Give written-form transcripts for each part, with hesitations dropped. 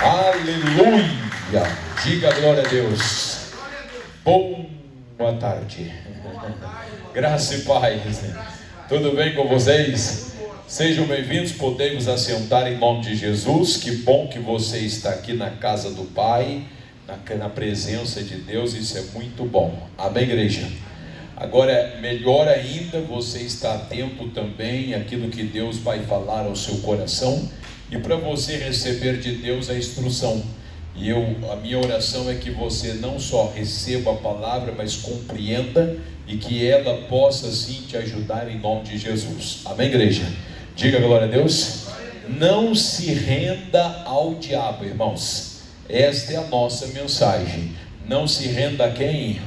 Aleluia! Diga glória a Deus. Boa tarde. Graça e paz. Tudo bem com vocês? Sejam bem-vindos, podemos assentar em nome de Jesus. Que bom que você está aqui na casa do Pai, na presença de Deus, isso é muito bom. Amém, igreja? Agora, melhor ainda, você está atento também àquilo que Deus vai falar ao seu coração e para você receber de Deus a instrução. E a minha oração é que você não só receba a palavra, mas compreenda e que ela possa sim te ajudar em nome de Jesus. Amém, igreja? Diga glória a Deus. Não se renda ao diabo, irmãos. Esta é a nossa mensagem. Não se renda a quem?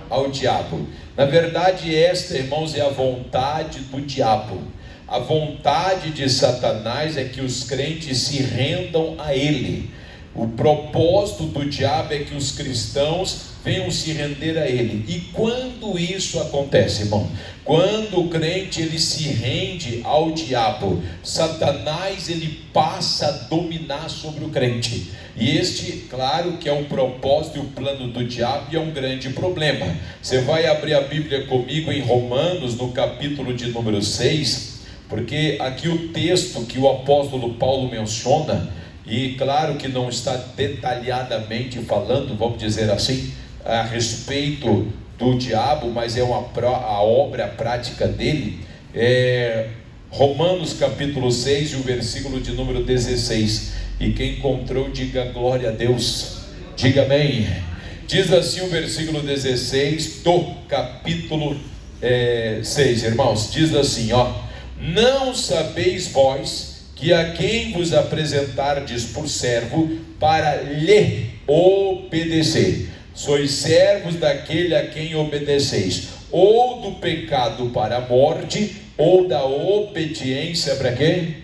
Ao diabo. Na verdade, esta, irmãos, é a vontade do diabo. A vontade de Satanás é que os crentes se rendam a ele. O propósito do diabo é que os cristãos venham se render a ele. E quando isso acontece, irmão? Quando o crente ele se rende ao diabo, Satanás ele passa a dominar sobre o crente. E este, claro que é o propósito e o plano do diabo, e é um grande problema. Você vai abrir a Bíblia comigo em Romanos, no capítulo de número 6, porque aqui o texto que o apóstolo Paulo menciona, e claro que não está detalhadamente falando, vamos dizer assim, a respeito do diabo, mas é a obra prática dele. Romanos capítulo 6 e o versículo de número 16. E quem encontrou, diga glória a Deus, diga amém. Diz assim o versículo 16 do capítulo 6, irmãos. Diz assim, não sabeis vós que a quem vos apresentardes por servo para lhe obedecer, sois servos daquele a quem obedeceis, ou do pecado para a morte, ou da obediência para quem?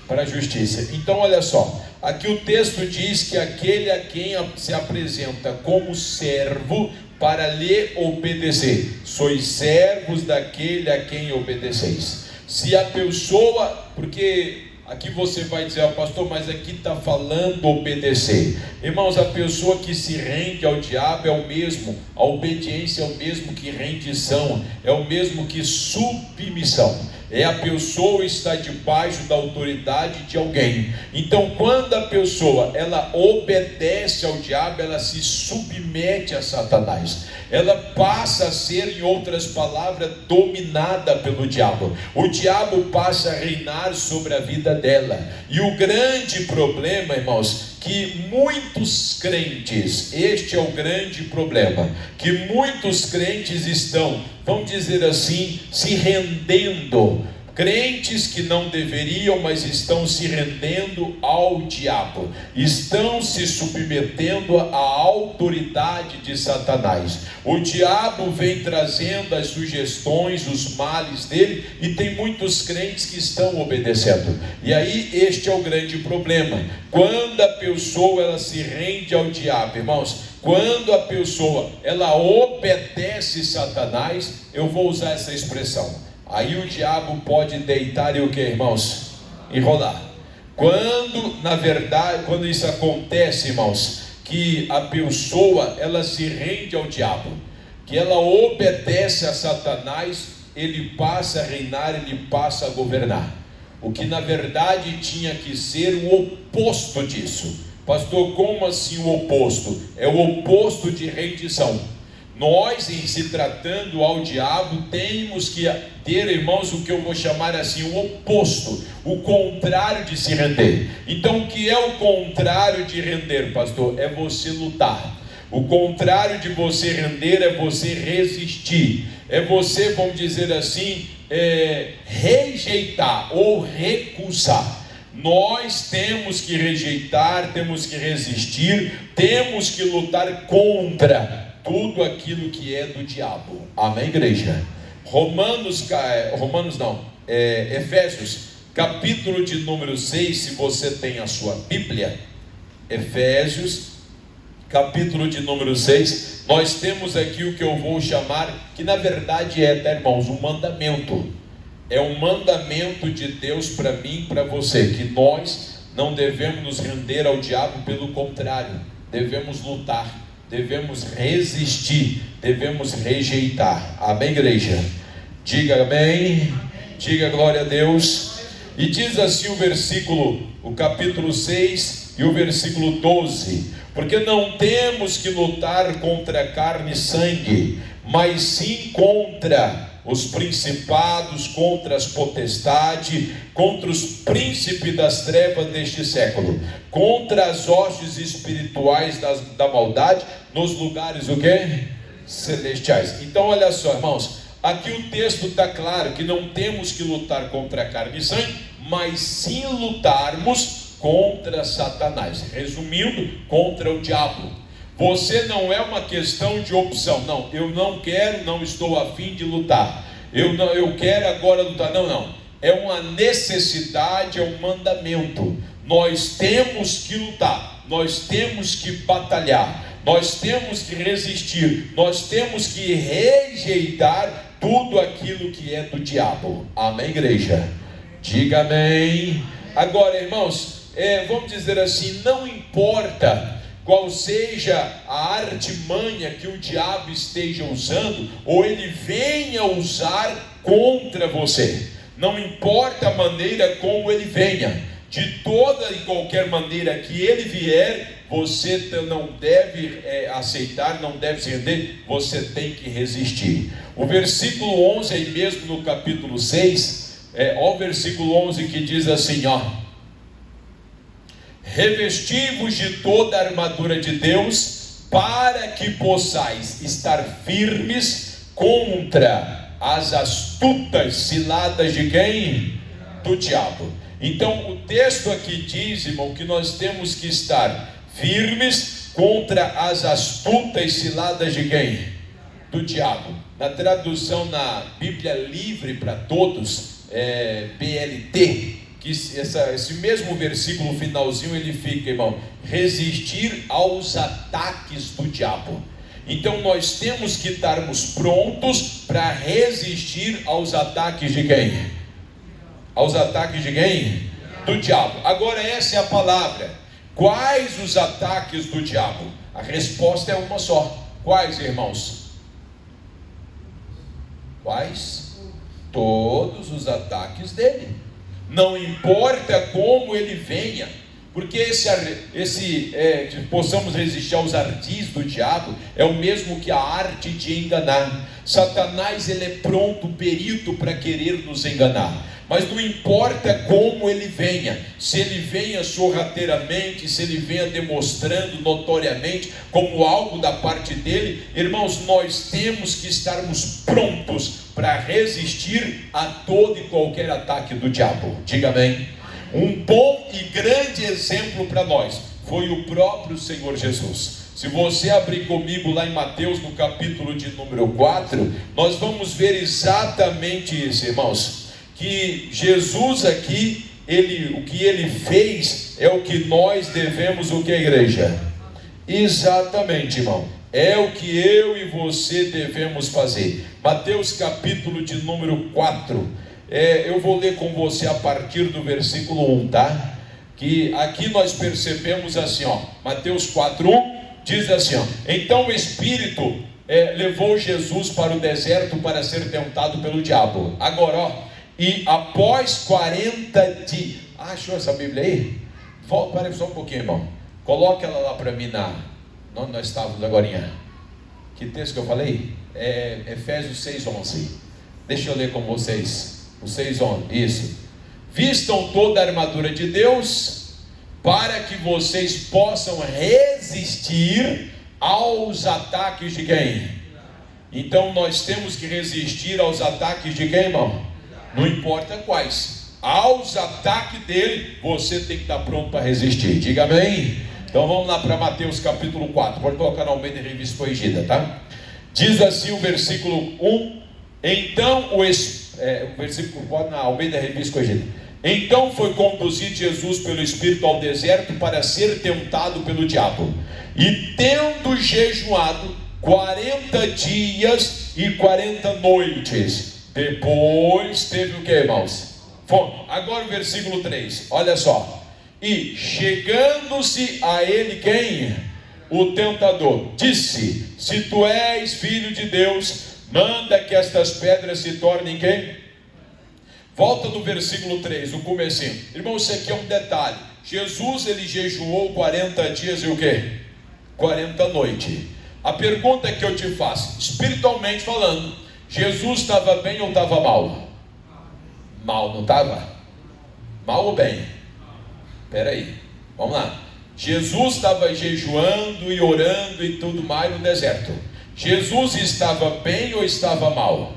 Para a justiça. Então olha só, aqui o texto diz que aquele a quem se apresenta como servo para lhe obedecer, sois servos daquele a quem obedeceis. Se a pessoa, porque aqui você vai dizer, pastor, mas aqui está falando obedecer. Irmãos, a pessoa que se rende ao diabo é o mesmo, a obediência é o mesmo que rendição, é o mesmo que submissão. É a pessoa está debaixo da autoridade de alguém. Então, quando a pessoa ela obedece ao diabo, ela se submete a Satanás. Ela passa a ser, em outras palavras, dominada pelo diabo. O diabo passa a reinar sobre a vida dela. E o grande problema, irmãos, que muitos crentes, este é o grande problema, que muitos crentes estão, vamos dizer assim, se rendendo. Crentes que não deveriam, mas estão se rendendo ao diabo, estão se submetendo à autoridade de Satanás. O diabo vem trazendo as sugestões, os males dele, e tem muitos crentes que estão obedecendo. E aí este é o grande problema. Quando a pessoa ela se rende ao diabo, irmãos, quando a pessoa ela obedece Satanás, eu vou usar essa expressão, aí o diabo pode deitar e o que, irmãos? Enrolar. Quando, na verdade, quando isso acontece, irmãos, que a pessoa, ela se rende ao diabo, que ela obedece a Satanás, ele passa a reinar, ele passa a governar. O que na verdade tinha que ser o oposto disso. Pastor, como assim o oposto? É o oposto de rendição. Nós, em se tratando ao diabo, temos que ter, irmãos, o que eu vou chamar assim, o oposto, o contrário de se render. Então, o que é o contrário de render, pastor? É você lutar. O contrário de você render é você resistir. É você, vamos dizer assim, rejeitar ou recusar. Nós temos que rejeitar, temos que resistir, temos que lutar contra tudo aquilo que é do diabo. Amém, igreja? Efésios, capítulo de número 6, se você tem a sua Bíblia, Efésios, capítulo de número 6, nós temos aqui o que eu vou chamar, que na verdade irmãos, um mandamento. É um mandamento de Deus para mim e para você, que nós não devemos nos render ao diabo, pelo contrário, devemos lutar, devemos resistir, devemos rejeitar. Amém, igreja? Diga amém, diga glória a Deus. E diz assim o capítulo 6 e o versículo 12: porque não temos que lutar contra carne e sangue, mas sim contra os principados, contra as potestades, contra os príncipes das trevas deste século, contra as hostes espirituais da maldade nos lugares o quê? Celestiais. Então olha só, irmãos, aqui o texto está claro que não temos que lutar contra a carne e sangue, mas sim lutarmos contra Satanás. Resumindo, contra o diabo. Você não é uma questão de opção. Não, eu não quero, não estou a fim de lutar. Eu quero agora lutar. Não. É uma necessidade, é um mandamento. Nós temos que lutar. Nós temos que batalhar. Nós temos que resistir. Nós temos que rejeitar tudo aquilo que é do diabo. Amém, igreja? Diga amém. Agora, irmãos, vamos dizer assim, não importa qual seja a artimanha que o diabo esteja usando, ou ele venha usar contra você, não importa a maneira como ele venha, de toda e qualquer maneira que ele vier, você não deve aceitar, não deve se render, você tem que resistir. O versículo 11 aí mesmo no capítulo 6, ó, o versículo 11 que diz assim, ó: revesti-vos de toda a armadura de Deus, para que possais estar firmes contra as astutas ciladas de quem? Do diabo. Então o texto aqui diz, irmão, que nós temos que estar firmes contra as astutas ciladas de quem? Do diabo. Na tradução na Bíblia Livre para Todos, BLT, que esse mesmo versículo finalzinho ele fica, irmão, resistir aos ataques do diabo. Então nós temos que estarmos prontos para resistir aos ataques de quem? Aos ataques de quem? Do diabo. Agora essa é a palavra. Quais os ataques do diabo? A resposta é uma só. Quais, irmãos? Quais? Todos os ataques dele. Não importa como ele venha, porque que possamos resistir aos ardis do diabo, é o mesmo que a arte de enganar. Satanás, ele é pronto, perito para querer nos enganar, mas não importa como ele venha, se ele venha sorrateiramente, se ele venha demonstrando notoriamente como algo da parte dele, irmãos, nós temos que estarmos prontos para resistir a todo e qualquer ataque do diabo. Diga amém. Um bom e grande exemplo para nós foi o próprio Senhor Jesus. Se você abrir comigo lá em Mateus, no capítulo de número 4, nós vamos ver exatamente isso, irmãos, que Jesus aqui, o que ele fez é o que nós devemos, o que, a igreja? Exatamente, irmão, é o que eu e você devemos fazer. Mateus capítulo de número 4, eu vou ler com você a partir do versículo 1, tá? Que aqui nós percebemos assim, ó, Mateus 4:1 diz assim, ó: então o Espírito levou Jesus para o deserto para ser tentado pelo diabo. Agora, ó, e após 40 dias, achou essa Bíblia aí? Para só um pouquinho, irmão, coloca ela lá para mim onde nós estávamos agora. Que texto que eu falei? Efésios 6:11. Deixa eu ler com vocês. O 6:11, isso. Vistam toda a armadura de Deus, para que vocês possam resistir aos ataques de quem? Então nós temos que resistir aos ataques de quem, irmão? Não importa quais. Aos ataques dele, você tem que estar pronto para resistir. Diga amém. Então vamos lá para Mateus capítulo 4. Pode colocar na Almeida Revista Corrigida, tá? Diz assim o versículo 1. Então o versículo 4 na Almeida Revista Corrigida. Então foi conduzido Jesus pelo Espírito ao deserto para ser tentado pelo diabo. E tendo jejuado 40 dias e 40 noites, depois teve o que, irmãos? Fome. Agora o versículo 3, olha só. E chegando-se a ele quem? O tentador. Disse: se tu és filho de Deus, manda que estas pedras se tornem quem? Volta no versículo 3, no comecinho. Irmão, isso aqui é um detalhe. Jesus, ele jejuou 40 dias e o quê? 40 noites. A pergunta que eu te faço, espiritualmente falando, Jesus estava bem ou estava mal? Mal, não estava? Mal ou bem? Espera aí, vamos lá. Jesus estava jejuando e orando e tudo mais no deserto. Jesus estava bem ou estava mal?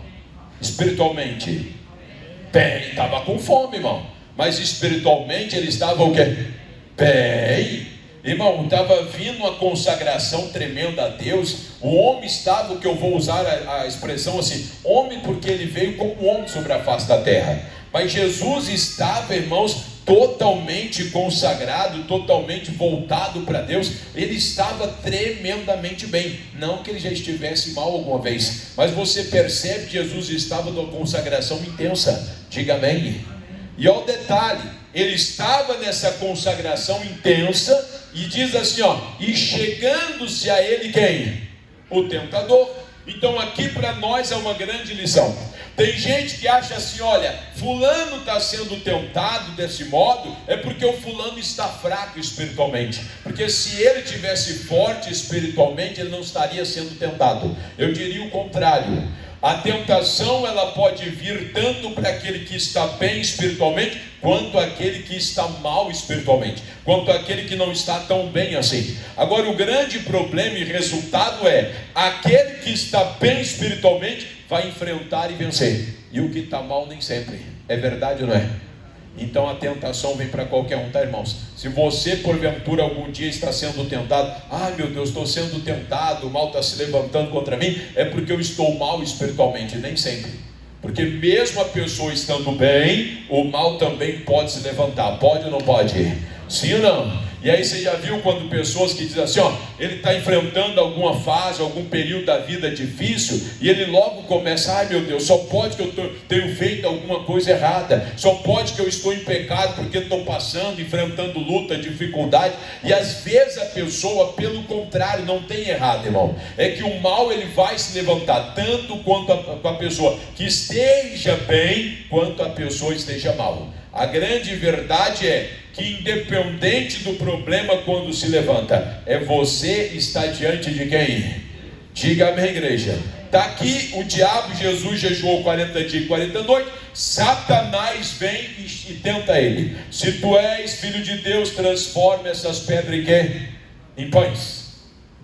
Espiritualmente? Bem, estava com fome, irmão. Mas espiritualmente ele estava o quê? Bem. Irmão, estava vindo uma consagração tremenda a Deus. O homem estava, o que eu vou usar a expressão assim, homem, porque ele veio como homem sobre a face da terra. Mas Jesus estava, irmãos, totalmente consagrado, totalmente voltado para Deus. Ele estava tremendamente bem. Não que ele já estivesse mal alguma vez, mas você percebe que Jesus estava numa consagração intensa. Diga amém. E olha o detalhe, ele estava nessa consagração intensa. E diz assim, ó, e chegando-se a ele quem? O tentador. Então aqui para nós é uma grande lição. Tem gente que acha assim, olha, fulano está sendo tentado desse modo, é porque o fulano está fraco espiritualmente. Porque se ele tivesse forte espiritualmente, ele não estaria sendo tentado. Eu diria o contrário. A tentação, ela pode vir tanto para aquele que está bem espiritualmente, quanto aquele que está mal espiritualmente, quanto aquele que não está tão bem assim. Agora o grande problema e resultado é, aquele que está bem espiritualmente, vai enfrentar e vencer, e o que está mal nem sempre. É verdade ou não é? Então a tentação vem para qualquer um, tá, irmãos? Se você porventura algum dia está sendo tentado, ai meu Deus, estou sendo tentado, o mal está se levantando contra mim, é porque eu estou mal espiritualmente. Nem sempre, porque mesmo a pessoa estando bem, o mal também pode se levantar. Pode ou não pode? Sim ou não? E aí você já viu quando pessoas que dizem assim, ó, ele está enfrentando alguma fase, algum período da vida difícil, e ele logo começa, ai meu Deus, só pode que eu tenho feito alguma coisa errada, só pode que eu estou em pecado, porque estou passando, enfrentando luta, dificuldade. E às vezes a pessoa, pelo contrário, não tem errado, irmão. É que o mal, ele vai se levantar, tanto quanto a pessoa que esteja bem, quanto a pessoa esteja mal. A grande verdade é que independente do problema quando se levanta, é você estar diante de quem? Diga amém, igreja. Está aqui o diabo, Jesus jejuou 40 dias e 40 noites, Satanás vem e tenta ele. Se tu és filho de Deus, transforma essas pedras em quê? Em pães.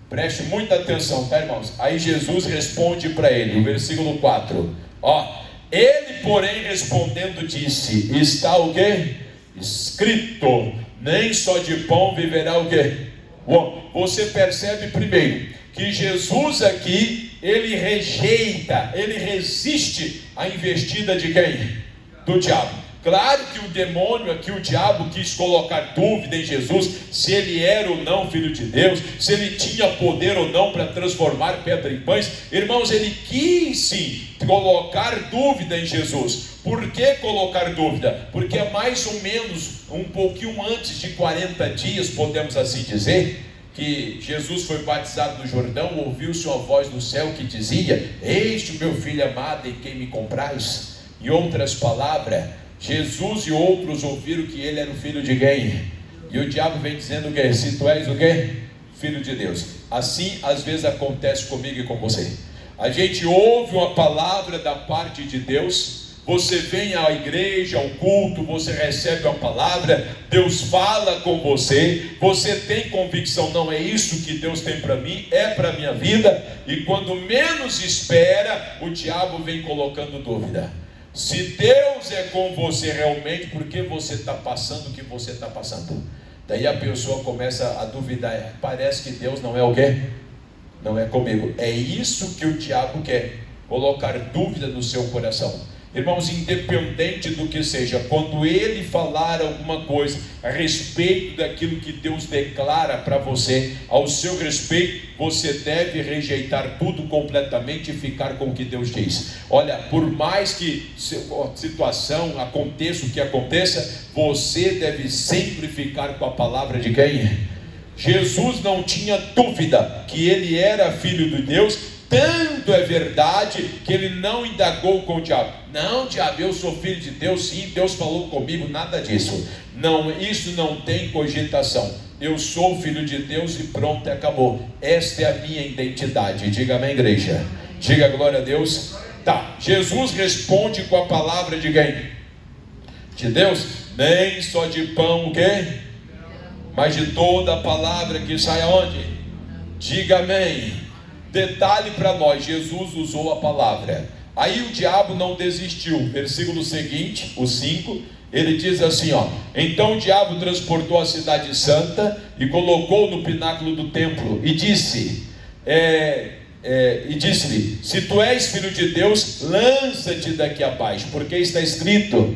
Preste muita atenção, tá, irmãos? Aí Jesus responde para ele, o versículo 4, ó. Ele, porém, respondendo, disse: está o quê? Escrito, nem só de pão viverá o quê? Bom, você percebe primeiro que Jesus aqui, ele rejeita, ele resiste à investida de quem? Do diabo. Claro que o demônio aqui, o diabo, quis colocar dúvida em Jesus, se ele era ou não filho de Deus, se ele tinha poder ou não para transformar pedra em pães. Irmãos, ele quis sim colocar dúvida em Jesus. Por que colocar dúvida? Porque é mais ou menos um pouquinho antes de 40 dias, podemos assim dizer, que Jesus foi batizado no Jordão. Ouviu-se uma voz do céu que dizia: este o meu filho amado, em quem me comprais. Em outras palavras, Jesus e outros ouviram que ele era o filho de quem? E o diabo vem dizendo o quê? Se tu és o quê? Filho de Deus. Assim às vezes acontece comigo e com você. A gente ouve uma palavra da parte de Deus, você vem à igreja, ao culto, você recebe uma palavra, Deus fala com você, você tem convicção, não, é isso que Deus tem para mim, é para a minha vida, e quando menos espera, o diabo vem colocando dúvida. Se Deus é com você realmente, por que você está passando o que você está passando? Daí a pessoa começa a duvidar, parece que Deus não é o quê? Não é comigo. É isso que o diabo quer, colocar dúvida no seu coração. Irmãos, independente do que seja, quando ele falar alguma coisa a respeito daquilo que Deus declara para você, ao seu respeito, você deve rejeitar tudo completamente e ficar com o que Deus diz. Olha, por mais que a situação aconteça o que aconteça, você deve sempre ficar com a palavra de quem? Jesus não tinha dúvida que ele era filho de Deus. Tanto é verdade que ele não indagou com o diabo. Não, diabo, eu sou filho de Deus, sim, Deus falou comigo, nada disso. Não, isso não tem cogitação. Eu sou filho de Deus e pronto, acabou. Esta é a minha identidade. Diga amém, igreja. Diga glória a Deus. Tá, Jesus responde com a palavra de quem? De Deus. Nem só de pão, o quê? Mas de toda a palavra que sai aonde? Diga amém. Detalhe para nós, Jesus usou a palavra. Aí o diabo não desistiu. Versículo seguinte, o 5, ele diz assim, ó: então o diabo transportou a cidade santa e colocou no pináculo do templo e disse, disse-lhe: se tu és filho de Deus, lança-te daqui abaixo, porque está escrito: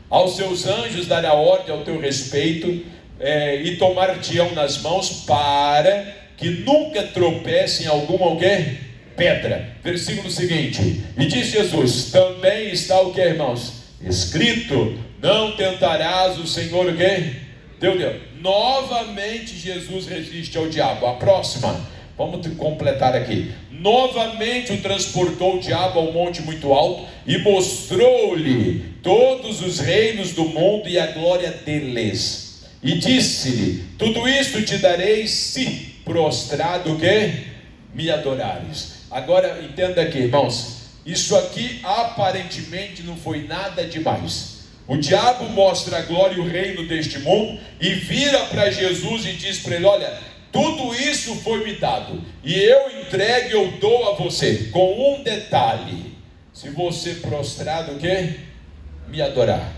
aos seus anjos dará ordem ao teu respeito, e tomar-te-ão nas mãos para que nunca tropece em alguma pedra. Versículo seguinte, e diz Jesus: também está o que, irmãos? Escrito: não tentarás o Senhor o que? Teu Deus. Novamente Jesus resiste ao diabo. A próxima, vamos completar aqui. Novamente o transportou o diabo ao monte muito alto e mostrou-lhe todos os reinos do mundo e a glória deles. E disse-lhe: tudo isto te darei se prostrado o que? Me adorares. Agora entenda aqui, irmãos, isso aqui aparentemente não foi nada demais. O diabo mostra a glória e o reino deste mundo e vira para Jesus e diz para ele: olha, tudo isso foi me dado e eu entregue, eu dou a você, com um detalhe: se você prostrado o que? Me adorar.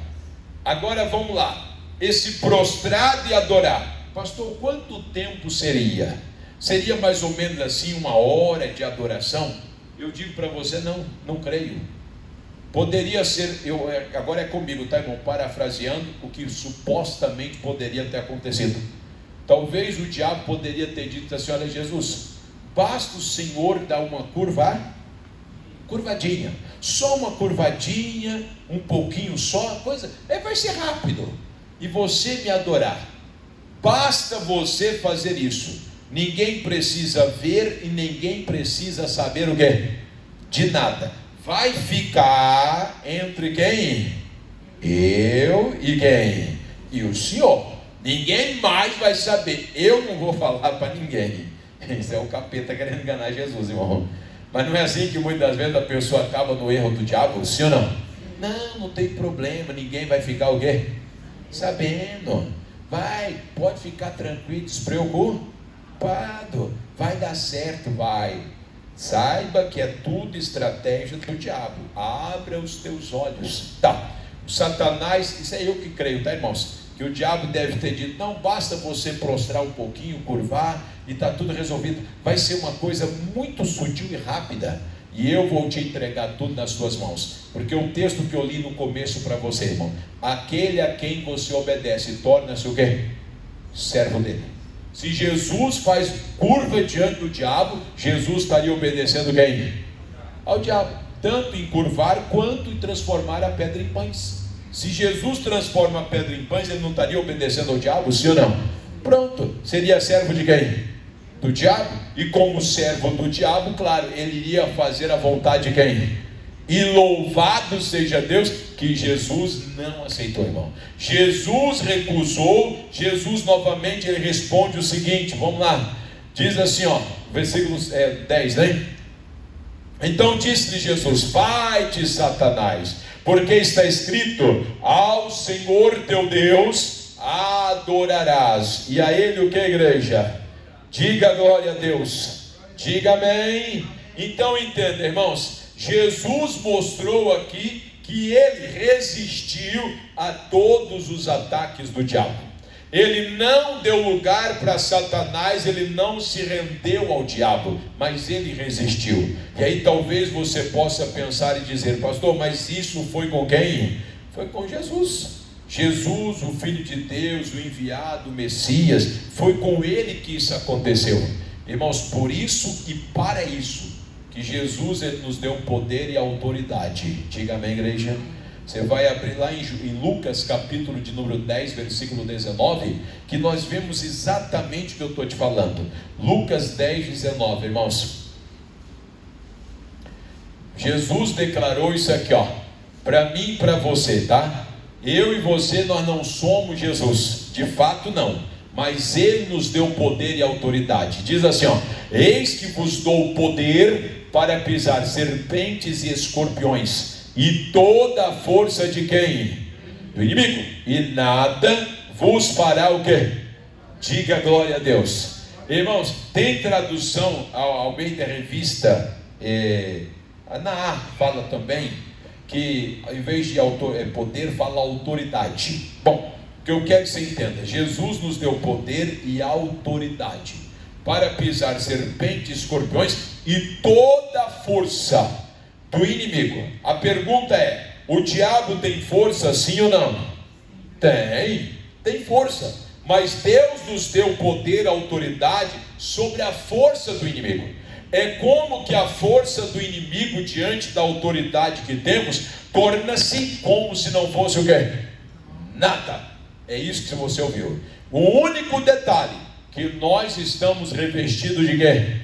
Agora vamos lá, esse prostrado e adorar, pastor, quanto tempo seria? Seria mais ou menos assim 1 hora de adoração? Eu digo para você, não creio. Poderia ser, agora é comigo, tá, irmão? Parafraseando o que supostamente poderia ter acontecido. Talvez o diabo poderia ter dito assim: olha, Jesus, basta o Senhor dar uma curvadinha, só uma curvadinha, um pouquinho só, coisa, vai ser rápido, e você me adorar. Basta você fazer isso. Ninguém precisa ver e ninguém precisa saber o que? De nada. Vai ficar entre quem? Eu e quem? E o Senhor. Ninguém mais vai saber. Eu não vou falar para ninguém. Isso é o capeta querendo enganar Jesus, irmão. Mas não é assim que muitas vezes a pessoa acaba no erro do diabo? Sim ou não? Não tem problema. Ninguém vai ficar o quê? Sabendo. Pode ficar tranquilo, despreocupado. Vai dar certo, vai. Saiba que é tudo estratégia do diabo. Abra os teus olhos. Tá. O Satanás, isso é eu que creio, tá, irmãos? Que o diabo deve ter dito: não basta você prostrar um pouquinho, curvar e está tudo resolvido. Vai ser uma coisa muito sutil e rápida, e eu vou te entregar tudo nas suas mãos. Porque o texto que eu li no começo para você, irmão: aquele a quem você obedece torna-se o quê? Servo dele. Se Jesus faz curva diante do diabo, Jesus estaria obedecendo quem? Ao diabo, tanto em curvar quanto em transformar a pedra em pães. Se Jesus transforma a pedra em pães, ele não estaria obedecendo ao diabo, sim ou não? Pronto, seria servo de quem? Do diabo. E como servo do diabo, claro, ele iria fazer a vontade de quem? E louvado seja Deus que Jesus não aceitou, irmão. Jesus recusou. Jesus novamente ele responde o seguinte, vamos lá, diz assim, ó, versículo 10, né? Então disse-lhe Jesus: vai-te, Satanás, porque está escrito: ao Senhor teu Deus adorarás, e a Ele o que, igreja? Diga glória a Deus, diga amém. Então entenda, irmãos, Jesus mostrou aqui que ele resistiu a todos os ataques do diabo. Ele não deu lugar para Satanás, ele não se rendeu ao diabo, mas ele resistiu. E aí talvez você possa pensar e dizer: pastor, mas isso foi com quem? Foi com Jesus. Jesus, o Filho de Deus, o enviado, o Messias, foi com ele que isso aconteceu. Irmãos, por isso e para isso que Jesus ele nos deu poder e autoridade. Diga amém, igreja. Você vai abrir lá em Lucas capítulo de número 10, versículo 19, que nós vemos exatamente o que eu estou te falando. Lucas 10, 19, irmãos. Jesus declarou isso aqui, ó, para mim e para você, tá? Eu e você, nós não somos Jesus, de fato não, mas ele nos deu poder e autoridade. Diz assim, ó: eis que vos dou poder para pisar serpentes e escorpiões, e toda a força de quem? Do inimigo, e nada vos fará o quê? Diga glória a Deus. Irmãos, tem tradução ao meio da revista, a Naá fala também, que ao invés de poder, fala autoridade. Bom, o que eu quero que você entenda: Jesus nos deu poder e autoridade para pisar serpentes e escorpiões e toda a força do inimigo. A pergunta é: o diabo tem força, sim ou não? Tem força, mas Deus nos deu poder e autoridade sobre a força do inimigo. É como que a força do inimigo diante da autoridade que temos torna-se como se não fosse o quê? Nada. É isso que você ouviu. O único detalhe, que nós estamos revestidos de quê?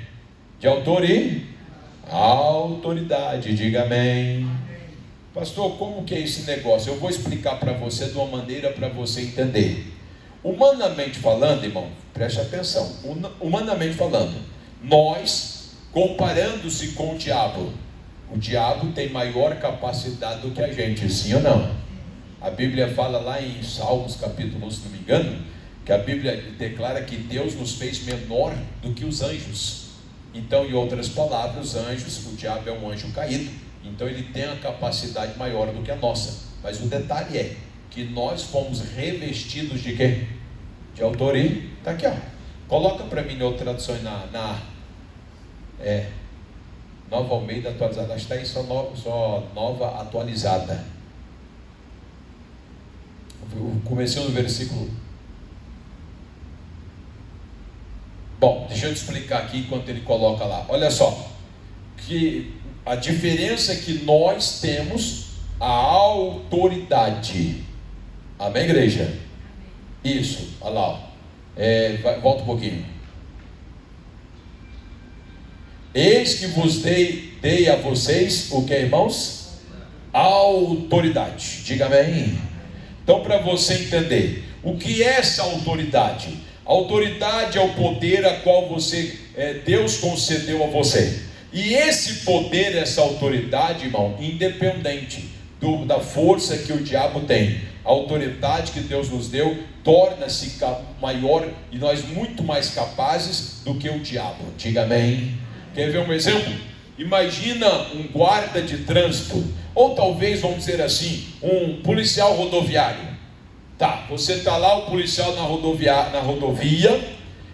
De autoridade. Diga amém. Pastor, como que é esse negócio? Eu vou explicar para você de uma maneira para você entender. Humanamente falando, irmão, preste atenção. Humanamente falando, nós, comparando-se com o diabo tem maior capacidade do que a gente, sim ou não? A Bíblia fala lá em Salmos capítulo 1, se não me engano, que a Bíblia declara que Deus nos fez menor do que os anjos. Então, em outras palavras, os anjos, o diabo é um anjo caído, então ele tem a capacidade maior do que a nossa. Mas o detalhe é que nós fomos revestidos de quê? De autoridade. Está aqui, ó. Coloca para mim em outra tradução Nova Almeida atualizada. Acho que está aí só nova atualizada. Comecei no versículo. Bom, deixa eu te explicar aqui enquanto ele coloca lá. Olha só, que a diferença é que nós temos a autoridade. Amém, igreja? Isso, olha lá, ó. Volta um pouquinho. Eis que vos dei a vocês o que, irmãos? Autoridade. Diga amém. Então, para você entender, o que é essa autoridade? A autoridade é o poder a qual Deus concedeu a você. E esse poder, essa autoridade, irmão, independente da força que o diabo tem, a autoridade que Deus nos deu torna-se maior e nós muito mais capazes do que o diabo. Diga amém. Quer ver um exemplo? Imagina um guarda de trânsito, ou talvez, vamos dizer assim, um policial rodoviário. Tá, você está lá, o policial na rodovia,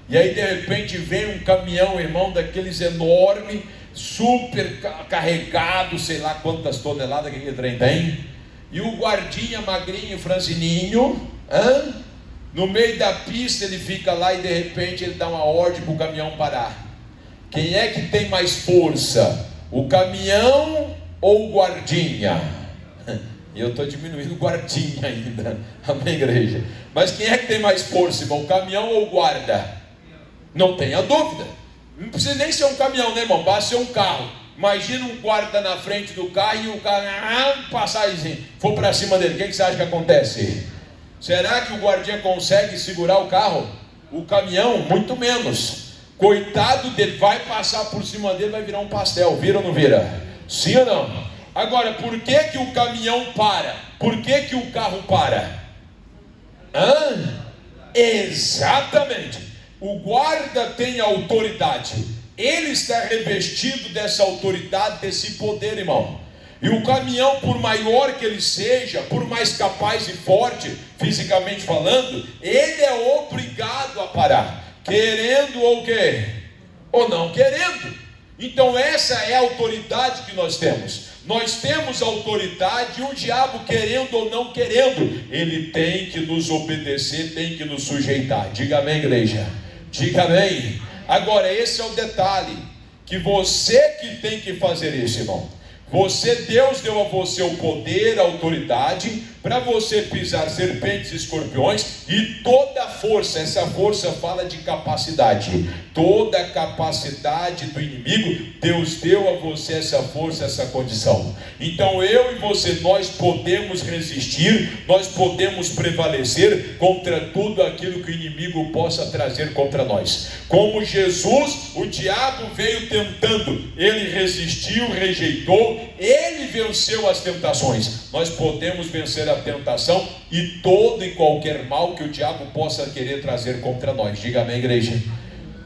e aí de repente vem um caminhão, irmão, daqueles enormes, super carregado, sei lá quantas toneladas que aquele trem tem, e o guardinha magrinho, franzininho, no meio da pista ele fica lá e de repente ele dá uma ordem para o caminhão parar. Quem é que tem mais força? O caminhão ou o guardinha? E eu estou diminuindo o guardinha ainda. Amém, igreja? Mas quem é que tem mais força, irmão? O caminhão ou o guarda? Não tenha dúvida. Não precisa nem ser um caminhão, né, irmão? Basta ser um carro. Imagina um guarda na frente do carro e o carro passar e for para cima dele. O que você acha que acontece? Será que o guardinha consegue segurar o carro? O caminhão, muito menos. Coitado dele, vai passar por cima dele, vai virar um pastel. Vira ou não vira? Sim ou não? Agora, por que o caminhão para? Por que o carro para? Exatamente. O guarda tem autoridade. Ele está revestido dessa autoridade, desse poder, irmão. E o caminhão, por maior que ele seja, por mais capaz e forte, fisicamente falando, ele é obrigado a parar, querendo ou quê? Ou não querendo. Então essa é a autoridade que nós temos. Nós temos autoridade, e o diabo, querendo ou não querendo, ele tem que nos obedecer, tem que nos sujeitar. Diga amém, igreja. Diga amém. Agora esse é o detalhe, que você que tem que fazer isso, irmão. Deus deu a você o poder, a autoridade, para você pisar serpentes e escorpiões, e toda a força, essa força fala de capacidade, toda a capacidade do inimigo, Deus deu a você essa força, essa condição. Então eu e você, nós podemos resistir, nós podemos prevalecer contra tudo aquilo que o inimigo possa trazer contra nós. Como Jesus, o diabo veio tentando, ele resistiu, rejeitou, ele venceu as tentações. Nós podemos vencer a tentação e todo e qualquer mal que o diabo possa querer trazer contra nós. Diga amém, igreja.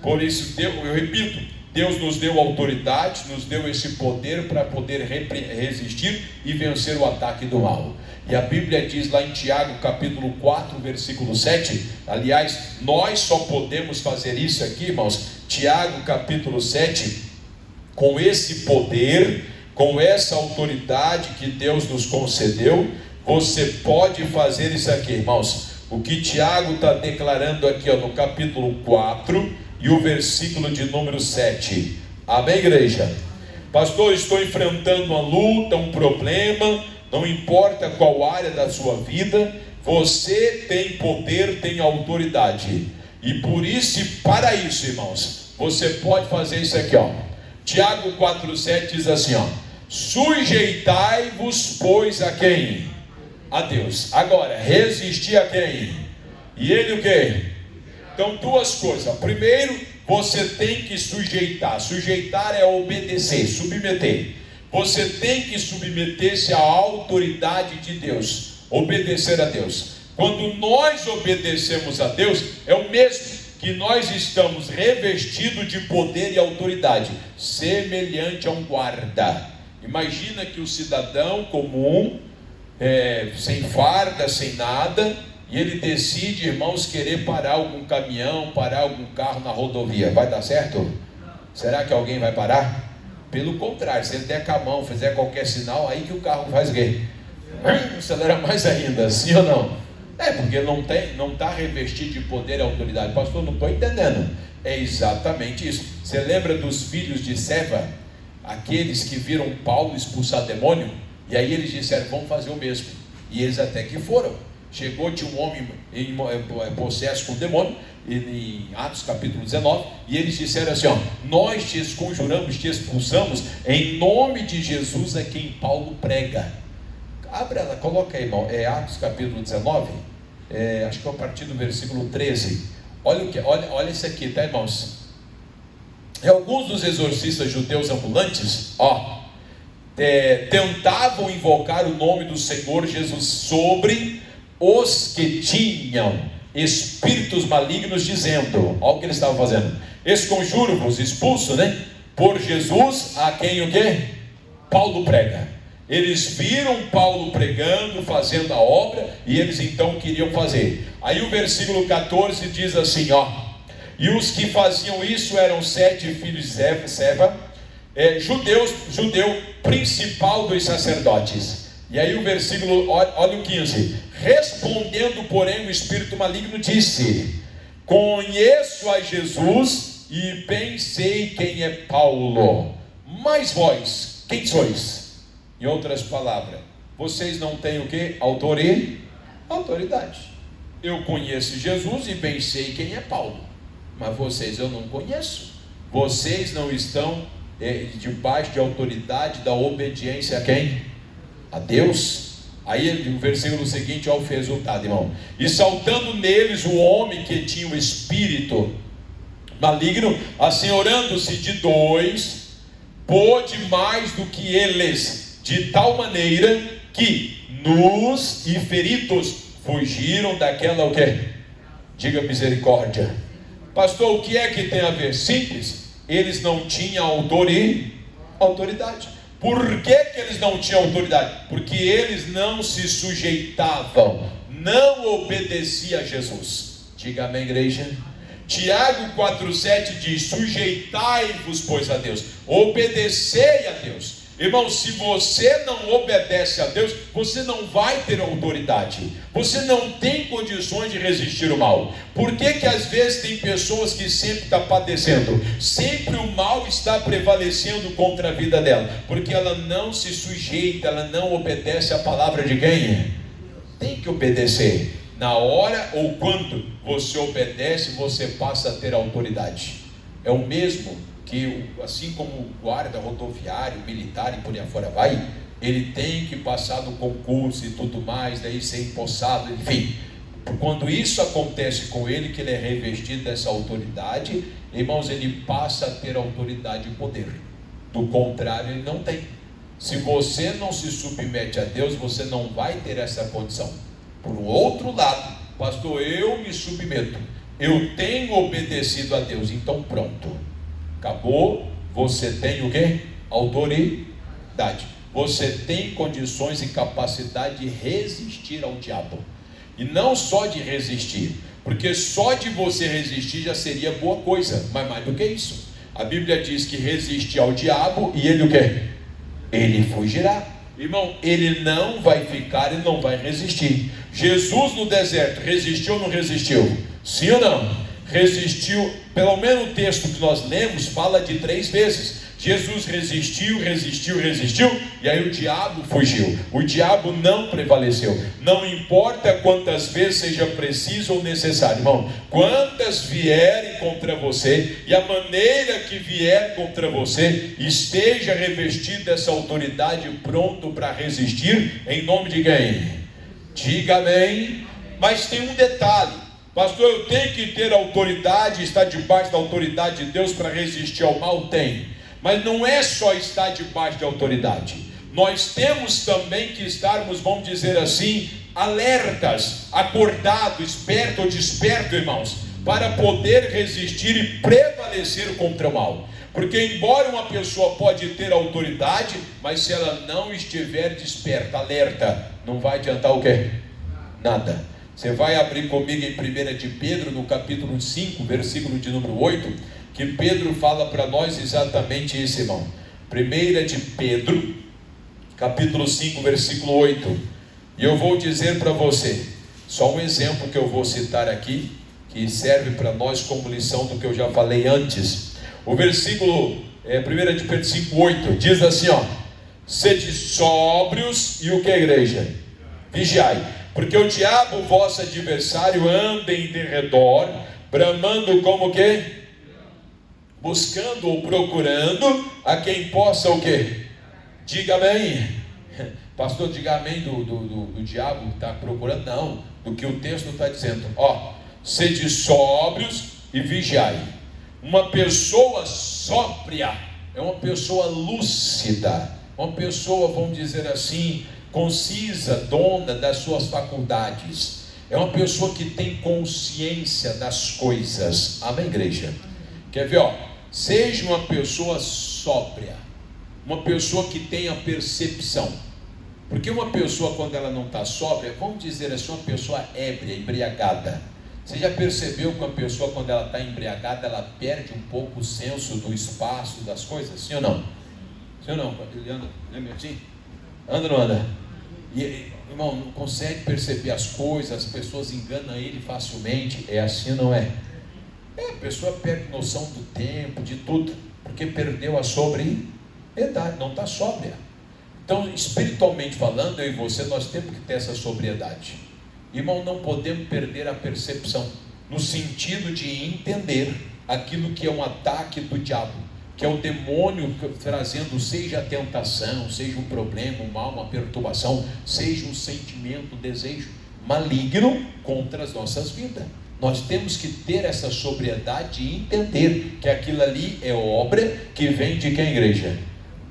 Por isso, eu repito, Deus nos deu autoridade, nos deu esse poder para poder resistir e vencer o ataque do mal. E a Bíblia diz lá em Tiago capítulo 4, versículo 7, aliás, nós só podemos fazer isso aqui, irmãos, Tiago capítulo 7, com esse poder, com essa autoridade que Deus nos concedeu, você pode fazer isso aqui, irmãos. O que Tiago está declarando aqui, no capítulo 4 e o versículo de número 7. Amém, igreja? Pastor, estou enfrentando uma luta, um problema, não importa qual área da sua vida, você tem poder, tem autoridade. E por isso, e para isso, irmãos, você pode fazer isso aqui, Tiago 4,7 diz assim, sujeitai-vos, pois, a quem? A Deus. Agora, resistir a quem? E ele o quê? Então, duas coisas. Primeiro, você tem que sujeitar. Sujeitar é obedecer, submeter. Você tem que submeter-se à autoridade de Deus, obedecer a Deus. Quando nós obedecemos a Deus, é o mesmo que nós estamos revestidos de poder e autoridade, semelhante a um guarda. Imagina que o cidadão comum, sem farda, sem nada, e ele decide, irmãos, querer parar algum caminhão, parar algum carro na rodovia. Vai dar certo? Será que alguém vai parar? Pelo contrário, se ele der com a mão, fizer qualquer sinal, aí que o carro faz o quê? Acelera mais ainda, sim ou não? Porque não está revestido de poder e autoridade. Pastor, não estou entendendo. É exatamente isso. Você lembra dos filhos de Seva? Aqueles que viram Paulo expulsar demônio? E aí eles disseram, vamos fazer o mesmo. E eles até que foram. Chegou, tinha um homem em possesso com demônio, em Atos capítulo 19, e eles disseram assim, nós te conjuramos, te expulsamos, em nome de Jesus a quem Paulo prega. Abra ela, coloca aí, irmão, Atos capítulo 19, acho que é a partir do versículo 13. Olha isso aqui, tá, irmãos? Alguns dos exorcistas judeus ambulantes, tentavam invocar o nome do Senhor Jesus sobre os que tinham espíritos malignos, dizendo, olha o que eles estavam fazendo, esconjuro-vos, expulso, por Jesus, a quem o quê? Paulo prega. Eles viram Paulo pregando, fazendo a obra, e eles então queriam fazer. Aí o versículo 14 diz assim, e os que faziam isso eram 7 filhos de Seva, judeu principal dos sacerdotes. E aí o versículo, olha o 15, respondendo porém o espírito maligno disse, conheço a Jesus e bem sei quem é Paulo, mas vós, quem sois? Em outras palavras, vocês não têm o que? Autoridade. Eu conheço Jesus e bem sei quem é Paulo, mas vocês eu não conheço. Vocês não estão debaixo de autoridade da obediência a quem? A Deus. Aí o versículo seguinte, olha o resultado, irmão. E saltando neles o homem que tinha o espírito maligno, assenhorando-se de 2, pôde mais do que eles, de tal maneira que nus e feridos fugiram daquela o quê? Diga misericórdia. Pastor, o que é que tem a ver? Simples, eles não tinham autoridade. Por que eles não tinham autoridade? Porque eles não se sujeitavam, não obedecia a Jesus. Diga amém, igreja. Tiago 4,7 diz: sujeitai-vos, pois, a Deus, obedecei a Deus. Irmão, se você não obedece a Deus, você não vai ter autoridade, você não tem condições de resistir ao mal. Por que que às vezes tem pessoas que sempre estão padecendo? Sempre o mal está prevalecendo contra a vida dela, porque ela não se sujeita, ela não obedece a palavra de quem? Tem que obedecer. Na hora ou quando você obedece, você passa a ter autoridade. É o mesmo que, assim como o guarda rodoviário, militar e por aí afora vai, ele tem que passar no concurso e tudo mais, daí ser empossado, enfim. Quando isso acontece com ele, que ele é revestido dessa autoridade, irmãos, ele passa a ter autoridade e poder. Do contrário, ele não tem. Se você não se submete a Deus, você não vai ter essa condição. Por um outro lado, pastor, eu me submeto, eu tenho obedecido a Deus, então pronto, acabou, você tem o quê? Autoridade. Você tem condições e capacidade de resistir ao diabo. E não só de resistir, porque só de você resistir já seria boa coisa, mas mais do que isso. A Bíblia diz que resistir ao diabo e ele o quê? Ele fugirá. Irmão, ele não vai ficar e não vai resistir. Jesus no deserto resistiu ou não resistiu? Sim ou não? Resistiu. Pelo menos o texto que nós lemos fala de 3 vezes. Jesus resistiu, e aí o diabo fugiu. O diabo não prevaleceu. Não importa quantas vezes seja preciso ou necessário, irmão, quantas vierem contra você, e a maneira que vier contra você, esteja revestido dessa autoridade, pronto para resistir, em nome de quem? Diga amém. Mas tem um detalhe: pastor, eu tenho que ter autoridade, estar debaixo da autoridade de Deus para resistir ao mal? Tem. Mas não é só estar debaixo de autoridade. Nós temos também que estarmos, vamos dizer assim, alertas, acordado, esperto ou desperto, irmãos, para poder resistir e prevalecer contra o mal. Porque embora uma pessoa pode ter autoridade, mas se ela não estiver desperta, alerta, não vai adiantar o quê? Nada. Você vai abrir comigo em 1 de Pedro, no capítulo 5, versículo de número 8, que Pedro fala para nós exatamente isso, irmão. 1 de Pedro, capítulo 5, versículo 8. E eu vou dizer para você, só um exemplo que eu vou citar aqui, que serve para nós como lição do que eu já falei antes. O versículo 1 de Pedro 5, 8, diz assim, ó: sede sóbrios, e o que, igreja? Vigiai, porque o diabo, vosso adversário, anda em derredor, bramando como o quê? Buscando ou procurando a quem possa o quê? Diga amém. Pastor, diga amém do diabo está procurando? Não, do que o texto está dizendo. Ó, sede sóbrios e vigiai. Uma pessoa sóbria é uma pessoa lúcida, uma pessoa, vamos dizer assim, concisa, dona das suas faculdades. É uma pessoa que tem consciência das coisas. Amém, igreja? Quer ver, ó? Seja uma pessoa sóbria, uma pessoa que tenha percepção. Porque uma pessoa, quando ela não está sóbria, vamos dizer assim, uma pessoa ébria, embriagada. Você já percebeu que uma pessoa, quando ela está embriagada, ela perde um pouco o senso do espaço, das coisas? Sim ou não? Sim ou não? Ele anda, não é assim? Anda ou não anda? E, irmão, não consegue perceber as coisas, as pessoas enganam ele facilmente. É assim ou não é? A pessoa perde noção do tempo, de tudo, porque perdeu a sobriedade, não está sóbria. Então, espiritualmente falando, eu e você, nós temos que ter essa sobriedade. Irmão, não podemos perder a percepção, no sentido de entender aquilo que é um ataque do diabo, que é o demônio trazendo, seja a tentação, seja um problema, um mal, uma perturbação, seja um sentimento, um desejo maligno contra as nossas vidas. Nós temos que ter essa sobriedade e entender que aquilo ali é obra que vem de quem, igreja?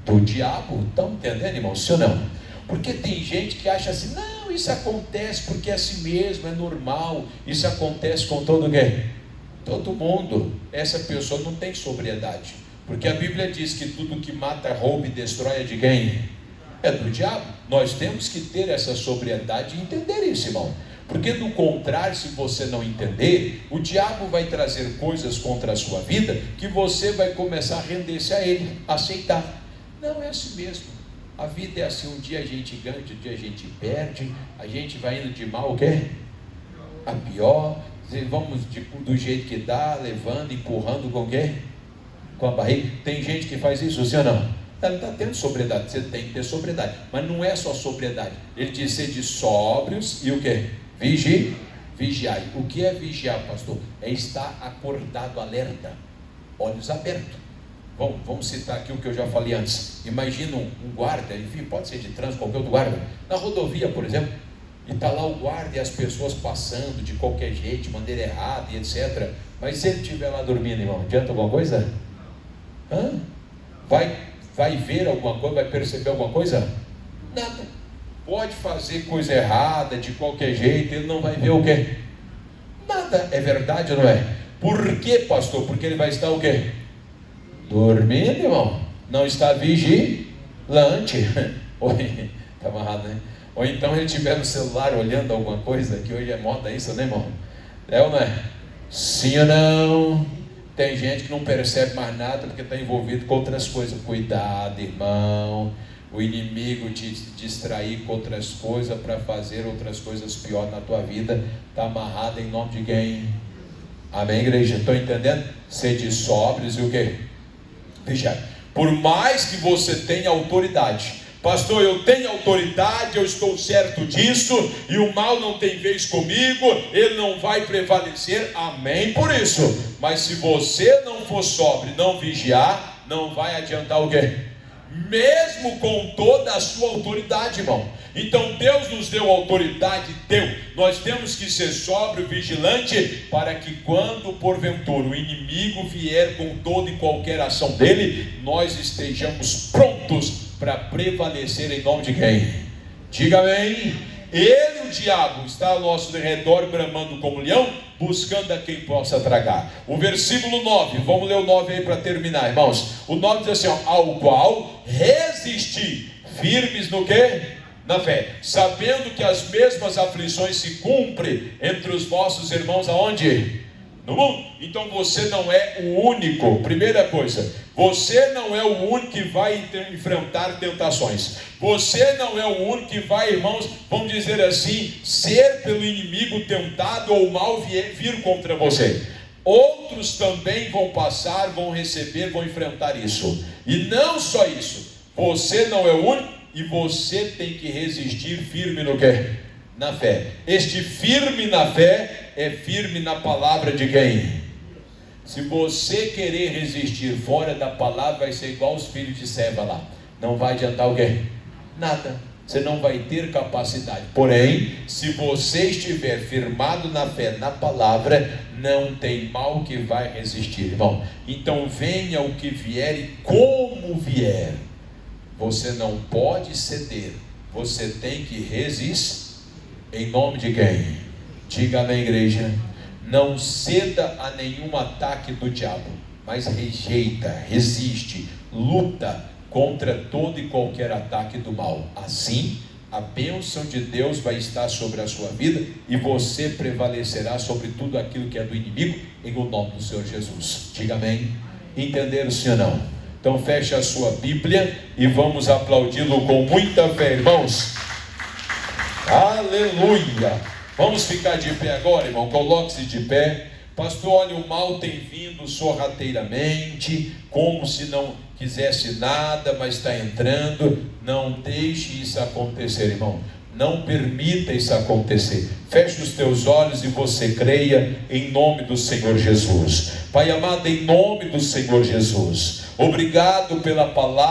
Do diabo. Estão entendendo, irmão? Sim ou não? Porque tem gente que acha assim, não, isso acontece porque é assim mesmo, é normal, isso acontece com todo quem? Todo mundo. Essa pessoa não tem sobriedade, porque a Bíblia diz que tudo que mata, rouba e destrói é de quem? É do diabo. Nós temos que ter essa sobriedade e entender isso, irmão. Porque do contrário, se você não entender, o diabo vai trazer coisas contra a sua vida que você vai começar a render-se a ele, aceitar. Não, é assim mesmo. A vida é assim, um dia a gente ganha, outro dia a gente perde, a gente vai indo de mal, o quê? A pior, vamos do jeito que dá, levando, empurrando com o quê? Com a barriga. Tem gente que faz isso, sim ou não? Ela está tendo sobriedade, você tem que ter sobriedade, mas não é só sobriedade. Ele diz ser de sóbrios e o quê? Vigiai. O que é vigiar, pastor? É estar acordado, alerta, olhos abertos. Vamos citar aqui o que eu já falei antes. Imagina um guarda, enfim, pode ser de trânsito, qualquer outro guarda, na rodovia, por exemplo, e está lá o guarda e as pessoas passando de qualquer jeito, de maneira errada e etc. Mas se ele estiver lá dormindo, irmão, adianta alguma coisa? Vai ver alguma coisa? Vai perceber alguma coisa? Nada. Pode fazer coisa errada de qualquer jeito, ele não vai ver o quê? Nada. É verdade ou não é? Por quê, pastor? Porque ele vai estar o quê? Dormindo, irmão. Não está vigilante. Oi, está amarrado, né? Ou então ele estiver no celular olhando alguma coisa, que hoje é moda isso, né, irmão? É ou não é? Sim ou não? Tem gente que não percebe mais nada porque está envolvido com outras coisas. Cuidado, irmão. O inimigo te distrair com outras coisas para fazer outras coisas piores na tua vida. Está amarrado em nome de quem? Amém, igreja? Estão entendendo? Sede sóbrios e o quê? Veja, por mais que você tenha autoridade, pastor, eu tenho autoridade, eu estou certo disso, e o mal não tem vez comigo, ele não vai prevalecer, amém por isso. Mas se você não for sóbrio, não vigiar, não vai adiantar o quê? Mesmo com toda a sua autoridade, irmão. Então Deus nos deu autoridade, nós temos que ser sóbrio, vigilante, para que quando porventura o inimigo vier com toda e qualquer ação dele, nós estejamos prontos para prevalecer em nome de quem? Diga amém. Ele, o diabo, está ao nosso redor bramando como leão, buscando a quem possa tragar. O versículo 9, vamos ler o 9 aí para terminar, irmãos. O 9 diz assim, ao qual resisti firmes no quê? Na fé, sabendo que as mesmas aflições se cumprem entre os vossos irmãos aonde? No mundo. Então você não é o único. Primeira coisa, você não é o único que vai enfrentar tentações. Você não é o único que vai, irmãos, vamos dizer assim, ser pelo inimigo tentado ou mal vir contra você. Outros também vão passar, vão receber, vão enfrentar isso. E não só isso, você não é o único e você tem que resistir firme no quê? Na fé. Este firme na fé é firme na palavra de quem? Se você querer resistir fora da palavra, vai ser igual os filhos de Seva lá. Não vai adiantar o quê? Nada. Você não vai ter capacidade. Porém, se você estiver firmado na fé, na palavra, não tem mal que vai resistir, irmão. Então venha o que vier e como vier, você não pode ceder. Você tem que resistir. Em nome de quem? Diga amém, igreja. Não ceda a nenhum ataque do diabo, mas rejeita, resiste, luta contra todo e qualquer ataque do mal. Assim, a bênção de Deus vai estar sobre a sua vida e você prevalecerá sobre tudo aquilo que é do inimigo, em o nome do Senhor Jesus. Diga amém. Entenderam, sim ou não? Então feche a sua Bíblia e vamos aplaudi-lo com muita fé, irmãos. Aleluia. Vamos ficar de pé agora, irmão. Coloque-se de pé. Pastor, olha, o mal tem vindo sorrateiramente, como se não quisesse nada, mas está entrando. Não deixe isso acontecer, irmão. Não permita isso acontecer. Feche os teus olhos e você creia em nome do Senhor Jesus. Pai amado, em nome do Senhor Jesus, obrigado pela palavra.